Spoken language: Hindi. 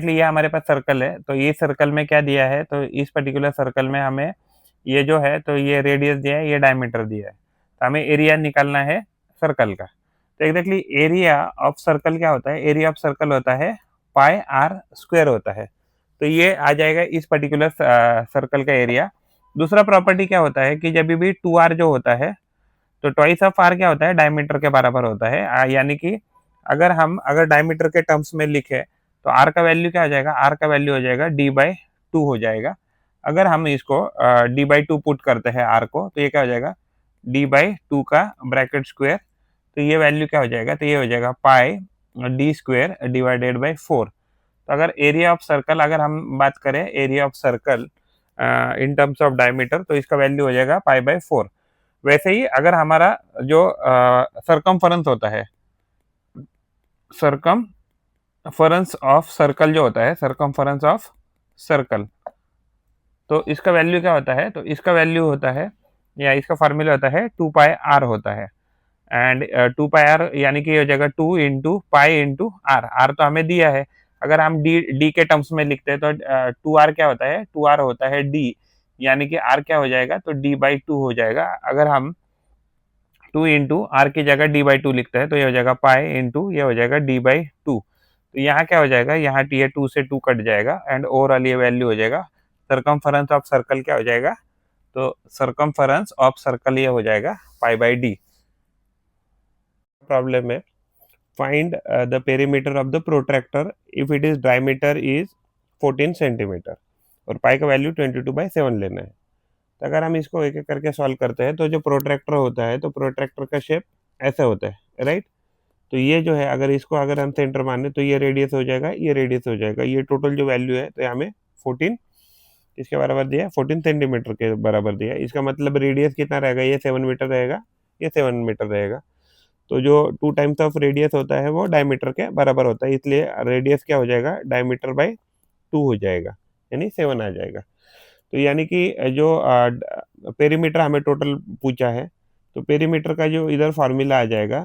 ये हमारे पास सर्कल है, तो ये सर्कल में क्या दिया है, तो इस पर्टिकुलर सर्कल में हमें ये जो है, तो ये रेडियस दिया है, ये डायमीटर दिया है, तो हमें एरिया निकालना है सर्कल का। तो एग्जैक्टली एरिया ऑफ सर्कल क्या होता है, एरिया ऑफ सर्कल होता है पाई आर स्क्वायर होता है। तो ये आ जाएगा इस पर्टिकुलर सर्कल का एरिया। दूसरा प्रॉपर्टी क्या होता है कि जब भी टू आर जो होता है, तो ट्वाइस ऑफ आर क्या होता है, डायमीटर के बराबर होता है। यानी कि अगर डायमीटर के टर्म्स में लिखे, तो आर का वैल्यू क्या हो जाएगा, आर का वैल्यू हो जाएगा डी बाई टू हो जाएगा। अगर हम इसको डी बाई टू पुट करते हैं आर को, तो ये क्या हो जाएगा, डी बाई टू का ब्रैकेट स्क्वायर, तो ये वैल्यू क्या हो जाएगा, तो ये हो जाएगा pi D square divided by four. तो अगर एरिया ऑफ सर्कल, अगर हम बात करें area of circle in terms of diameter, तो इसका वैल्यू हो जाएगा पाई बाई फोर। वैसे ही अगर हमारा जो सरकमफरेंस होता है, सरकमफरेंस ऑफ सर्कल जो होता है, सरकमफरेंस ऑफ सर्कल, तो इसका वैल्यू क्या होता है, तो इसका वैल्यू होता है, या इसका फार्मूला होता है टू पाई आर होता है। एंड टू पाई आर यानी कि हो जाएगा two into pi into r. R तो हमें दिया है, अगर हम डी डी के टर्म्स में लिखते हैं, तो टू आर क्या होता है, टू आर होता है डी, यानी कि आर क्या हो जाएगा, तो डी बाई टू हो जाएगा। अगर हम टू इंटू आर की जगह डी बाई टू लिखते हैं, तो ये हो जाएगा पाई इंटू ये हो जाएगा डी बाई टू। तो यहाँ क्या हो जाएगा, यहाँ टी टू से टू कट जाएगा, एंड ओवरऑल ये वैल्यू हो जाएगा सरकमफरेंस ऑफ सर्कल क्या हो जाएगा, तो सरकमफरेंस ऑफ सर्कल ये हो जाएगा पाई बाई डी। प्रॉब्लम है, find the perimeter of the protractor if it is diameter is 14 centimetre और पाई का वैल्यू 22/7 लेना है। तो अगर हम इसको एक एक करके सॉल्व करते हैं, तो जो प्रोट्रैक्टर होता है, तो प्रोट्रैक्टर का शेप ऐसे होता है, राइट। तो ये जो है, अगर इसको अगर हम सेंटर माने, तो ये रेडियस हो जाएगा, ये रेडियस हो जाएगा, ये टोटल जो वैल्यू है, तो हमें 14 इसके बराबर दिया है, 14 सेंटीमीटर के बराबर दिया है। इसका मतलब रेडियस कितना रहेगा, ये 7 मीटर रहेगा, ये 7 मीटर रहेगा। तो जो टू टाइम्स ऑफ रेडियस होता है वो डायमीटर के बराबर होता है, इसलिए रेडियस क्या हो जाएगा, डायमीटर बाई टू हो जाएगा, यानी 7 आ जाएगा। तो यानी कि जो पेरीमीटर हमें टोटल पूछा है, तो पेरीमीटर का जो इधर फार्मूला आ जाएगा,